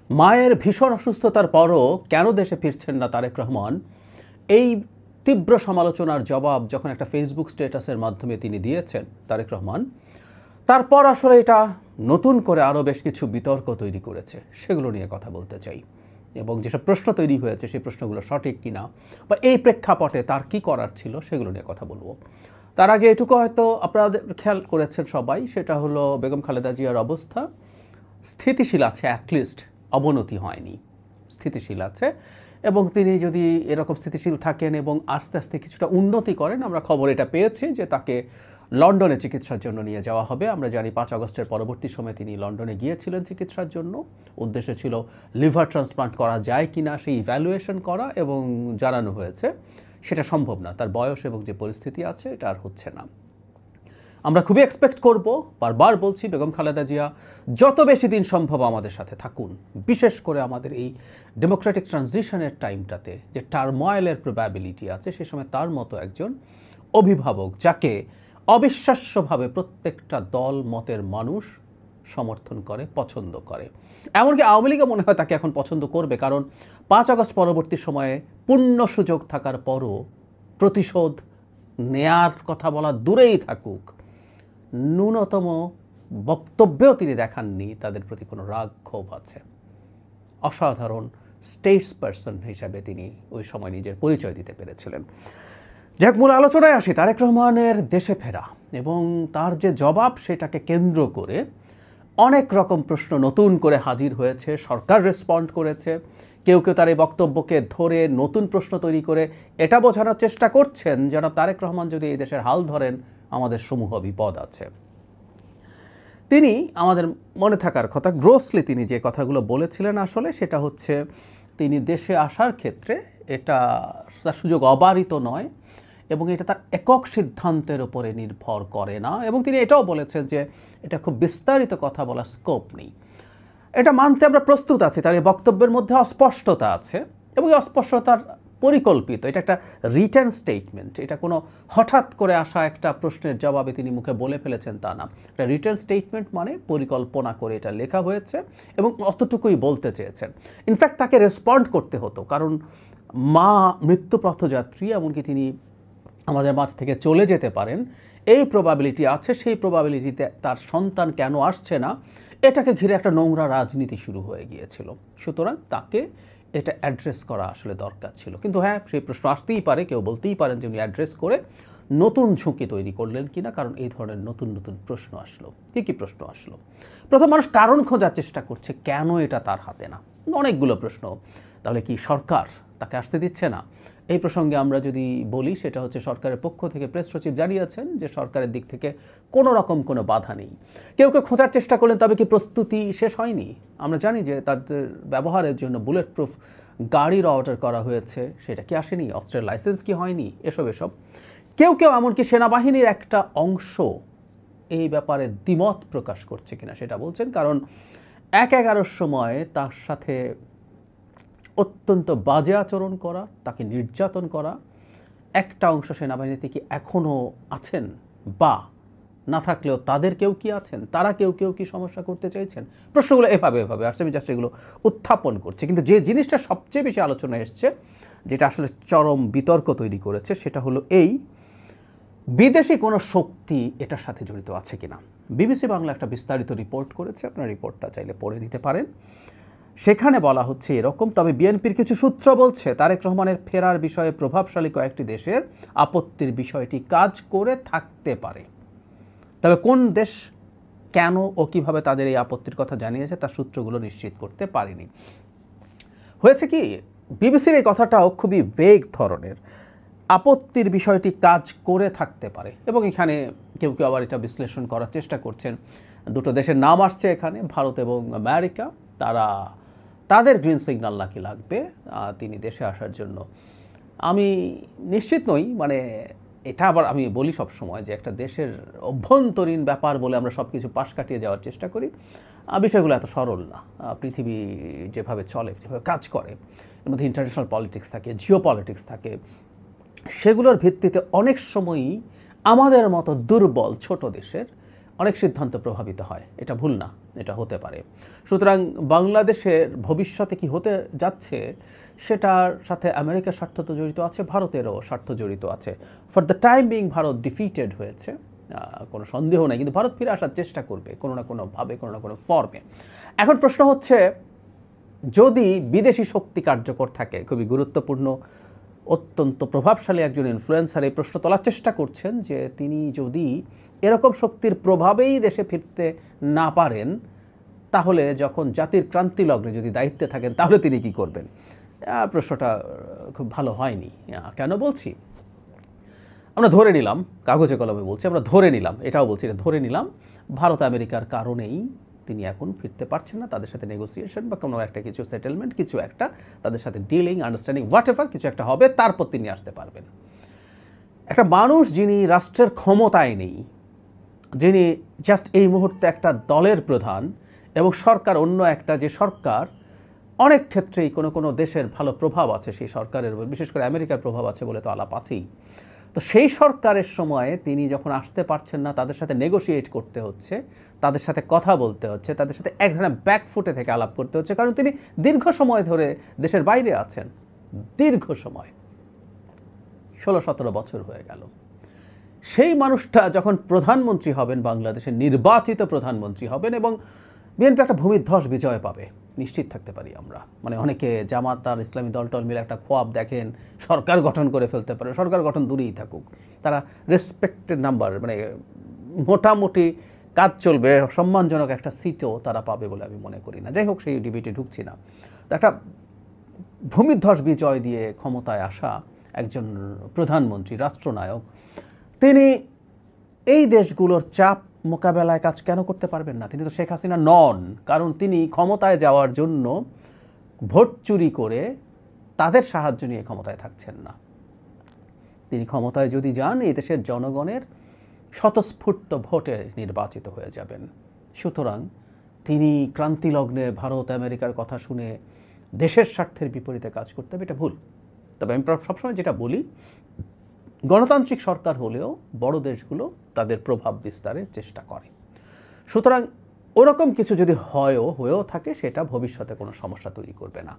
মায়ের ভীষণ অসুস্থতার পরও কেন দেশে ফিরছেন না তারেক রহমান, এই তীব্র সমালোচনার জবাব যখন একটা ফেসবুক স্ট্যাটাসের মাধ্যমে তিনি দিয়েছেন তারেক রহমান, তারপর আসলে এটা নতুন করে আরও বেশ কিছু বিতর্ক তৈরি করেছে। সেগুলো নিয়ে কথা বলতে চাই এবং যেসব প্রশ্ন তৈরি হয়েছে সেই প্রশ্নগুলো সঠিক কিনা বা এই প্রেক্ষাপটে তার কি করার ছিল সেগুলো নিয়ে কথা বলবো। তার আগে এটুকু হয়তো আপনারা খেয়াল করেছেন সবাই, সেটা হলো বেগম খালেদা জিয়ার অবস্থা স্থিতিশীল আছে, অ্যাটলিস্ট অবনতি হয়নি, স্থিতিশীল আছে। এবং তিনি যদি এরকম স্থিতিশীল থাকেন এবং আস্তে আস্তে কিছুটা উন্নতি করেন, আমরা খবর এটা পেয়েছি যে তাকে লন্ডনে চিকিৎসার জন্য নিয়ে যাওয়া হবে। আমরা জানি 5 আগস্টের পরবর্তী সময়ে তিনি লন্ডনে গিয়েছিলেন চিকিৎসার জন্য। উদ্দেশ্য ছিল লিভার ট্রান্সপ্লান্ট করা যায় কিনা সেই ইভ্যালুয়েশন করা, এবং জানানো হয়েছে সেটা সম্ভব না, তার বয়স এবং যে পরিস্থিতি আছে এটা আর হচ্ছে না। আমরা খুবই এক্সপেক্ট করব, বারবার বলছি, বেগম খালেদা জিয়া যত বেশি দিন সম্ভব আমাদের সাথে থাকুন, বিশেষ করে আমাদের এই ডেমোক্রেটিক ট্রানজিশনের টাইমটাতে যে টার্ময়েলের প্রবাবিলিটি আছে, সে সময় তার মতো একজন অভিভাবক যাকে অবিশ্বাস্যভাবে প্রত্যেকটা দল মতের মানুষ সমর্থন করে, পছন্দ করে। এমনকি আওয়ামী লীগও মনে হয় তাকে এখন পছন্দ করবে, কারণ 5 আগস্ট পরবর্তী সময়ে পূর্ণ সুযোগ থাকার পরও প্রতিশোধ নেয়ার কথা বলা দূরেই থাকুক, ন্যূনতম বক্তব্যেও তিনি দেখাননি তাদের প্রতি কোনো রাগ ক্ষোভ আছে। অসাধারণ স্টেটস পারসন হিসাবে তিনি ওই সময় নিজের পরিচয় দিতে পেরেছিলেন। যাক, মূল আলোচনায় আসি। তারেক রহমানের দেশে ফেরা এবং তার যে জবাব, সেটাকে কেন্দ্র করে অনেক রকম প্রশ্ন নতুন করে হাজির হয়েছে। সরকার রেসপন্ড করেছে, কেউ কেউ তার এই বক্তব্যকে ধরে নতুন প্রশ্ন তৈরি করে এটা বোঝানোর চেষ্টা করছেন যেন তারেক রহমান যদি এই দেশের হাল ধরেন আমাদের সমূহ বিপদ আছে। তিনি আমাদের মনে থাকার কথা, গ্রোসলি তিনি যে কথাগুলো বলেছিলেন আসলে সেটা হচ্ছে তিনি দেশে আসার ক্ষেত্রে এটা তার সুযোগ অবারিত নয় এবং এটা তার একক সিদ্ধান্তের উপরে নির্ভর করে না, এবং তিনি এটাও বলেছেন যে এটা খুব বিস্তারিত কথা বলার স্কোপ নেই। এটা মানতে আমরা প্রস্তুত আছি। তার এই বক্তব্যের মধ্যে অস্পষ্টতা আছে এবং এই অস্পষ্টতার পরিকল্পিত, এটা একটা রিটার্ন স্টেটমেন্ট, এটা কোনো হঠাৎ করে আসা একটা প্রশ্নের জবাবে তিনি মুখে বলে ফেলেছেন তা না। একটা রিটার্ন স্টেটমেন্ট মানে পরিকল্পনা করে এটা লেখা হয়েছে এবং অতটুকুই বলতে চেয়েছেন। ইনফ্যাক্ট তাকে রেসপন্ড করতে হতো, কারণ মা মৃত্যুপথযাত্রী, এমনকি তিনি আমাদের মাঝ থেকে চলে যেতে পারেন এই প্রবাবিলিটি আছে। সেই প্রবাবিলিটিতে তার সন্তান কেন আসছে না, এটাকে ঘিরে একটা নোংরা রাজনীতি শুরু হয়ে গিয়েছিল। সুতরাং তাকে এটা অ্যাড্রেস করা আসলে দরকার ছিল। কিন্তু হ্যাঁ, সেই প্রশ্ন আসতেই পারে, কেউ বলতেই পারেন যে উনি অ্যাড্রেস করে নতুন ঝুঁকি তৈরি করলেন কিনা, কারণ এই ধরনের নতুন নতুন প্রশ্ন আসলো। কী প্রশ্ন আসলো? প্রথম, মানুষ কারণ খোঁজার চেষ্টা করছে কেন এটা তার হাতে না। অনেকগুলো প্রশ্ন। তাহলে কি সরকার তাকে আসতে দিচ্ছে না? এই প্রসঙ্গে আমরা যদি বলি, সেটা হচ্ছে সরকারের পক্ষ থেকে প্রেস সচিব জানিয়েছেন যে সরকারের দিক থেকে কোনো রকম কোনো বাধা নেই। কেউ কেউ খোঁজার চেষ্টা করলেন তবে কি প্রস্তুতি শেষ হয়নি? আমরা জানি যে তাদের ব্যবহারের জন্য বুলেট প্রুফ গাড়ির অর্ডার করা হয়েছে, সেটা কি আসেনি? অস্ত্রের লাইসেন্স কি হয়নি? এসব কেউ কেউ এমনকি সেনাবাহিনীর একটা অংশ এই ব্যাপারে দ্বিমত প্রকাশ করছে কিনা সেটা বলছেন, কারণ 1/11 সময় তার সাথে অত্যন্ত বাজে আচরণ করা, তাকে নির্যাতন করা একটা অংশ সেনাবাহিনীতে কি এখনও আছেন, বা না থাকলেও তাদের কেউ কি আছেন, তারা কেউ কি সমস্যা করতে চাইছেন? প্রশ্নগুলো এভাবে আসছে, আমি জাস্ট এগুলো উত্থাপন করছি। কিন্তু যে জিনিসটা সবচেয়ে বেশি আলোচনায় এসছে, যেটা আসলে চরম বিতর্ক তৈরি করেছে, সেটা হলো এই বিদেশি কোনো শক্তি এটার সাথে জড়িত আছে কিনা। বিবিসি বাংলা একটা বিস্তারিত রিপোর্ট করেছে, আপনার রিপোর্টটা চাইলে পড়ে নিতে পারেন। সেখানে বলা হচ্ছে এরকম, তবে বিএনপির কিছু সূত্র বলছে তারেক রহমানের ফেরার বিষয়ে প্রভাবশালী কয়েকটি দেশের আপত্তির বিষয়টি কাজ করে থাকতে পারে। তবে কোন দেশ, কেন ও কীভাবে তাদের এই আপত্তির কথা জানিয়েছে তার সূত্রগুলো নিশ্চিত করতে পারেনি। হয়েছে কি, বিবিসির এই কথাটাও খুবই ভেগ ধরনের। আপত্তির বিষয়টি কাজ করে থাকতে পারে, এবং এখানে কেউ কেউ আবার এটা বিশ্লেষণ করার চেষ্টা করছেন। দুটো দেশের নাম আসছে এখানে, ভারত এবং আমেরিকা। তাদের গ্রিন সিগন্যাল নাকি লাগবে তিনি দেশে আসার জন্য। আমি নিশ্চিত নই, মানে এটা আবার আমি বলি সব সময় যে একটা দেশের অভ্যন্তরীণ ব্যাপার বলে আমরা সব কিছু পাশ কাটিয়ে যাওয়ার চেষ্টা করি। বিষয়গুলো এত সরল না। পৃথিবী যেভাবে চলে, যেভাবে কাজ করে, এর মধ্যে ইন্টারন্যাশনাল পলিটিক্স থাকে, জিও পলিটিক্স থাকে, সেগুলোর ভিত্তিতে অনেক সময়ই আমাদের মতো দুর্বল ছোট দেশের অনেক সিদ্ধান্ত প্রভাবিত হয়, এটা ভুল না, এটা হতে পারে। সুতরাং বাংলাদেশের ভবিষ্যতে কি হতে যাচ্ছে সেটার সাথে আমেরিকার স্বার্থ তো জড়িত আছে, ভারতেরও স্বার্থ জড়িত আছে। For the time being Bharat defeated হয়েছে, কোনো সন্দেহ নাই, কিন্তু ভারত ফিরে আসার চেষ্টা করবে কোনো না কোনোভাবে, কোনো না কোনো ফর্মে। এখন প্রশ্ন হচ্ছে, যদি বিদেশি শক্তি কার্যকর থাকে, খুবই গুরুত্বপূর্ণ, অত্যন্ত প্রভাবশালী একজন ইনফ্লুয়েন্সার এই প্রশ্ন তোলার চেষ্টা করছেন যে তিনি যদি এরকম শক্তির প্রভাবেই দেশে ফিরতে না পারেন, তাহলে যখন জাতির ক্রান্তি লগ্নে যদি দায়িত্বে থাকেন তাহলে তিনি কি করবেন? প্রশ্নটা খুব ভালো হয়নি। কেন বলছি? আমরা ধরে নিলাম, কাগজে কলমে বলছি, আমরা ধরে নিলাম, এটাও বলছি, এটা ধরে নিলাম ভারত আমেরিকার কারণেই তিনি এখন ফিরতে পারছেন না, তাদের সাথে নেগোসিয়েশন বা কোনো একটা কিছু সেটেলমেন্ট, কিছু একটা তাদের সাথে ডিলিং, আন্ডারস্ট্যান্ডিং, হোয়াট এভার কিছু একটা হবে, তারপর তিনি আসতে পারবেন। একটা মানুষ যিনি রাষ্ট্রের ক্ষমতায় নেই, যিনি জাস্ট এই মুহূর্তে একটা দলের প্রধান এবং সরকার অন্য একটা, যে সরকার অনেক ক্ষেত্রেই কোনো কোনো দেশের ভালো প্রভাব আছে সেই সরকারের, বিশেষ করে আমেরিকার প্রভাব আছে বলে তো আলাপ আছেই, তো সেই সরকারের সময়ে তিনি যখন আসতে পারছেন না, তাদের সাথে নেগোশিয়েট করতে হচ্ছে, তাদের সাথে কথা বলতে হচ্ছে, তাদের সাথে এক ধরনের ব্যাকফুটে থেকে আলাপ করতে হচ্ছে, কারণ তিনি দীর্ঘ সময় ধরে দেশের বাইরে আছেন, দীর্ঘ সময়, 16-17 বছর হয়ে গেল। সেই মানুষটা যখন প্রধানমন্ত্রী হবেন, বাংলাদেশের নির্বাচিত প্রধানমন্ত্রী হবেন, এবং বিএনপি একটা ভূমিধ্বস বিজয় পাবে, নিশ্চিত থাকতে পারি আমরা। মানে অনেকে জামাত আর ইসলামী দলটল মিলে একটা খোয়াব দেখেন, সরকার গঠন করে ফেলতে পারে, সরকার গঠন দূরেই থাকুক, তারা রেসপেক্টেড নাম্বার, মানে মোটামুটি কাজ চলবে, সম্মানজনক একটা সিটও তারা পাবে বলে আমি মনে করি না। যাই হোক, সেই ডিবেটে ঢুকছি না। তো একটা ভূমিধ্বস বিজয় দিয়ে ক্ষমতায় আসা একজন প্রধানমন্ত্রী, রাষ্ট্রনায়ক, তিনি এই দেশগুলোর চাপ মোকাবেলায় কাজ কেন করতে পারবেন না? তিনি তো শেখ হাসিনা নন, কারণ তিনি ক্ষমতায় যাওয়ার জন্য ভোট চুরি করে তাদের সাহায্য নিয়ে ক্ষমতায় থাকছেন না। তিনি ক্ষমতায় যদি যান, এই দেশের জনগণের স্বতঃস্ফূর্ত ভোটে নির্বাচিত হয়ে যাবেন। সুতরাং তিনি ক্রান্তিলগ্নে ভারত আমেরিকার কথা শুনে দেশের স্বার্থের বিপরীতে কাজ করতে হবে, এটা ভুল। তবে আমি সবসময় যেটা বলি, গণতান্ত্রিক সরকার হলেও বড় দেশগুলো তাদের প্রভাব বিস্তারের চেষ্টা করে। সুতরাং ওরকম কিছু যদি হয়েও থাকে, সেটা ভবিষ্যতে কোনো সমস্যা তৈরি করবে না।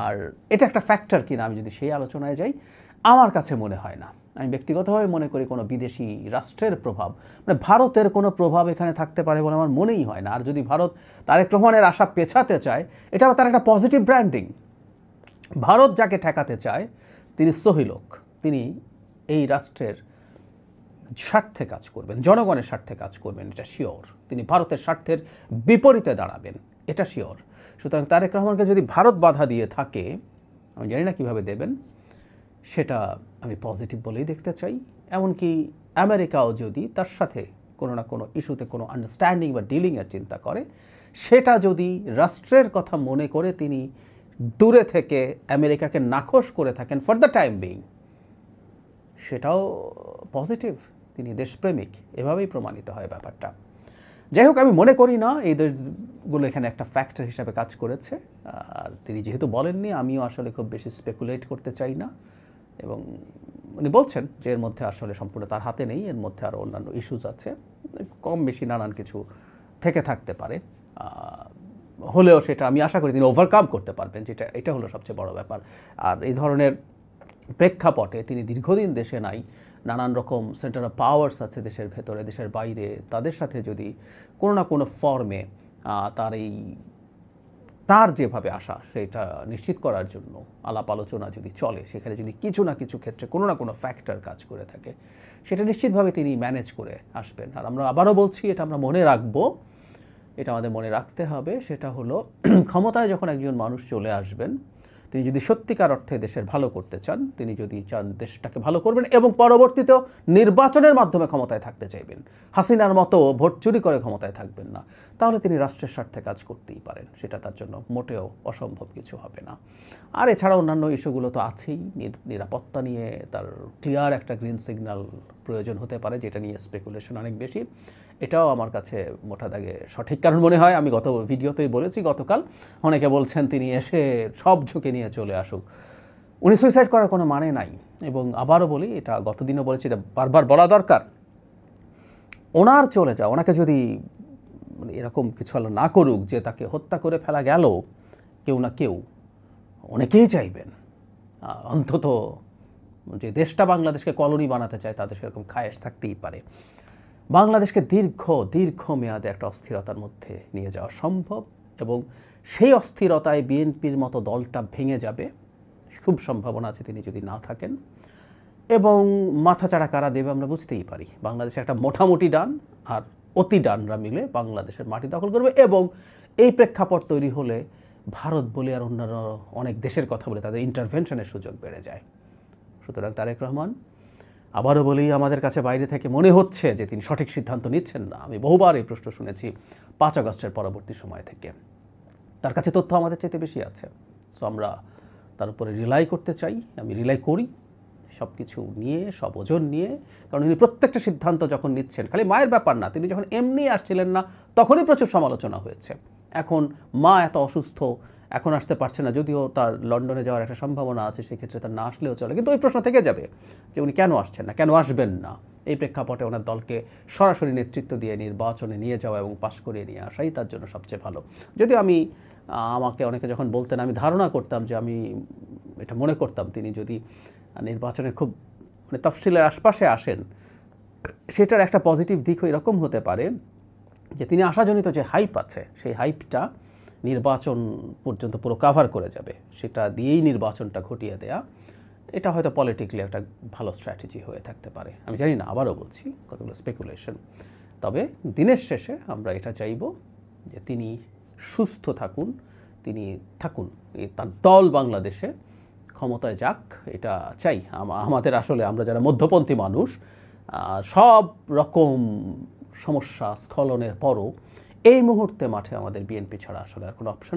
আর এটা একটা ফ্যাক্টর কিনা আমি যদি সেই আলোচনায় যাই, আমার কাছে মনে হয় না। আমি ব্যক্তিগতভাবে মনে করি কোনো বিদেশি রাষ্ট্রের প্রভাব, মানে ভারতের কোনো প্রভাব এখানে থাকতে পারে বলে আমার মনেই হয় না। আর যদি ভারত তারেক রহমানের আশা পেছাতে চায়, এটাও তার একটা পজিটিভ ব্র্যান্ডিং। ভারত যাকে ঠেকাতে চায় তিনি সহি লোক, তিনি এই রাষ্ট্রের স্বার্থে কাজ করবেন, জনগণের স্বার্থে কাজ করবেন, এটা শিওর। তিনি ভারতের স্বার্থের বিপরীতে দাঁড়াবেন, এটা শিওর। সুতরাং তারেক রহমানকে যদি ভারত বাধা দিয়ে থাকে, আমি জানি না কীভাবে দেবেন, সেটা আমি পজিটিভ বলেই দেখতে চাই। এমনকি আমেরিকাও যদি তার সাথে কোনো না কোনো ইস্যুতে কোনো আন্ডারস্ট্যান্ডিং বা ডিলিংয়ের চিন্তা করে, সেটা যদি রাষ্ট্রের কথা মনে করে তিনি দূরে থেকে আমেরিকাকে নাকশ করে থাকেন ফর দ্য টাইম বিং, সেটাও পজিটিভ। তিনি দেশপ্রেমিক, এভাবেই প্রমাণিত হয় ব্যাপারটা। যাই হোক, আমি মনে করি না এই দেশগুলো এখানে একটা ফ্যাক্টর হিসাবে কাজ করেছে। আর তিনি যেহেতু বলেননি, আমিও আসলে খুব বেশি স্পেকুলেট করতে চাই না। এবং উনি বলছেন যে এর মধ্যে আসলে সম্পূর্ণ তার হাতে নেই, এর মধ্যে আরও অন্যান্য ইস্যুস আছে, কম বেশি নানান কিছু থেকে থাকতে পারে। হলেও সেটা আমি আশা করি তিনি ওভারকাম করতে পারবেন, এটা হলো সবচেয়ে বড় ব্যাপার। আর এই ধরনের প্রেক্ষাপটে তিনি দীর্ঘদিন দেশে নাই, নানান রকম সেন্টার অফ পাওয়ার্স আছে দেশের ভেতরে, দেশের বাইরে, তাদের সাথে যদি কোনো না কোনো ফর্মে তার যেভাবে আসা সেটা নিশ্চিত করার জন্য আলাপ আলোচনা যদি চলে, সেখানে যদি কিছু না কিছু ক্ষেত্রে কোনো না কোনো ফ্যাক্টর কাজ করে থাকে, সেটা নিশ্চিতভাবে তিনি ম্যানেজ করে আসবেন। আর আমরা আবারও বলছি, এটা আমরা মনে রাখবো, এটা আমাদের মনে রাখতে হবে, সেটা হলো ক্ষমতায় যখন একজন মানুষ চলে আসবেন, তিনি যদি সত্যিকার অর্থে দেশের ভালো করতে চান, তিনি যদি চান দেশটাকে ভালো করবেন এবং পরবর্তীতেও নির্বাচনের মাধ্যমে ক্ষমতায় থাকতে চাইবেন, হাসিনার মতো ভোট চুরি করে ক্ষমতায় থাকবেন না, তাহলে তিনি রাষ্ট্রের স্বার্থে কাজ করতেই পারেন। সেটা তার জন্য মোটেও অসম্ভব কিছু হবে না। আর এছাড়া অন্যান্য ইস্যুগুলো তো আছেই। নিরাপত্তা নিয়ে তার ক্লিয়ার একটা গ্রিন সিগন্যাল প্রয়োজন হতে পারে, যেটা নিয়ে স্পেকুলেশন অনেক বেশি। এটাও আমার কাছে মোটা দাগে সঠিক কারণ মনে হয়। আমি গত ভিডিওতেই বলেছি, গতকাল অনেকে বলছেন তিনি এসে সব ঝুঁকে নিয়ে চলে আসুক। উনি সুইসাইড করার কোনো মানে নাই। এবং আবারও বলি, এটা গতদিনও বলেছি, এটা বারবার বলা দরকার, ওনার চলে যাওয়া, ওনাকে যদি মানে এরকম কিছু আল্লাহ না করুক যে তাকে হত্যা করে ফেলা গেল, কেউ না কেউ অনেকেই চাইবেন অন্তত যে দেশটা বাংলাদেশকে কলোনি বানাতে চায় তাদের সেরকম খায়েশ থাকতেই পারে। বাংলাদেশকে দীর্ঘ মেয়াদে একটা অস্থিরতার মধ্যে নিয়ে যাওয়া সম্ভব, এবং সেই অস্থিরতায় বিএনপির মতো দলটা ভেঙে যাবে, খুব সম্ভাবনা আছে তিনি যদি না থাকেন। এবং মাথাচাড়া কারা দেবে আমরা বুঝতেই পারি। বাংলাদেশে একটা মোটামুটি ডান আর অতি ডানরা মিলে বাংলাদেশের মাটি দখল করবে, এবং এই প্রেক্ষাপট তৈরি হলে ভারত বলে আর অন্যান্য অনেক দেশের কথা বলে তাদের ইন্টারভেনশনের সুযোগ বেড়ে যায়। সুতরাং তারেক রহমান, আবারও বলি, আমাদের কাছে বাইরে থেকে মনে হচ্ছে যে তিনি সঠিক সিদ্ধান্ত নিচ্ছেন না। আমি বহুবার এই প্রশ্ন শুনেছি 5 আগস্টের পরবর্তী সময় থেকে। তার কাছে তথ্য আমাদের চাইতে বেশি আছে, সো আমরা তার উপরে রিলাই করতে চাই। আমি রিলাই করি সব কিছু নিয়ে, সব ওজন নিয়ে, কারণ তিনি প্রত্যেকটা সিদ্ধান্ত যখন নিচ্ছেন, খালি মায়ের ব্যাপার না, তিনি যখন এমনি আসছিলেন না তখনই প্রচুর সমালোচনা হয়েছে। এখন মা এত অসুস্থ, এখন আসতে পারছে না, যদিও তার লন্ডনে যাওয়ার একটা সম্ভাবনা আছে, সেক্ষেত্রে তার না আসলেও চলে, কিন্তু ওই প্রশ্ন থেকে যাবে যে উনি কেন আসছেন না, কেন আসবেন না। এই প্রেক্ষাপটে ওনার দলকে সরাসরি নেতৃত্ব দিয়ে নির্বাচনে নিয়ে যাওয়া এবং পাশ করিয়ে নিয়ে আসাই তার জন্য সবচেয়ে ভালো। যদিও আমাকে অনেকে যখন বলতেন, আমি ধারণা করতাম যে, আমি এটা মনে করতাম তিনি যদি নির্বাচনের খুব মানে তফসিলের আশপাশে আসেন, সেটার একটা পজিটিভ দিকও এরকম হতে পারে যে তিনি আশাজনিত যে হাইপ আছে, সেই হাইপটা নির্বাচন পর্যন্ত পুরো কাভার করে যাবে, সেটা দিয়েই নির্বাচনটা ঘটিয়ে দেয়া, এটা হয়তো পলিটিক্যালি একটা ভালো স্ট্র্যাটেজি হয়ে থাকতে পারে। আমি জানি না, আবারও বলছি, কতগুলো স্পেকুলেশন। তবে দিনের শেষে আমরা এটা চাইব যে তিনি সুস্থ থাকুন, তিনি থাকুন, তার দল বাংলাদেশে ক্ষমতায় যাক, এটা চাই। আমাদের আসলে, আমরা যারা মধ্যপন্থী মানুষ, সব রকম সমস্যা স্খলনের পরও এই মুহূর্তে মাঠে আমাদের বিএনপি ছাড়া আসলে আর কোনো অপশন নেই।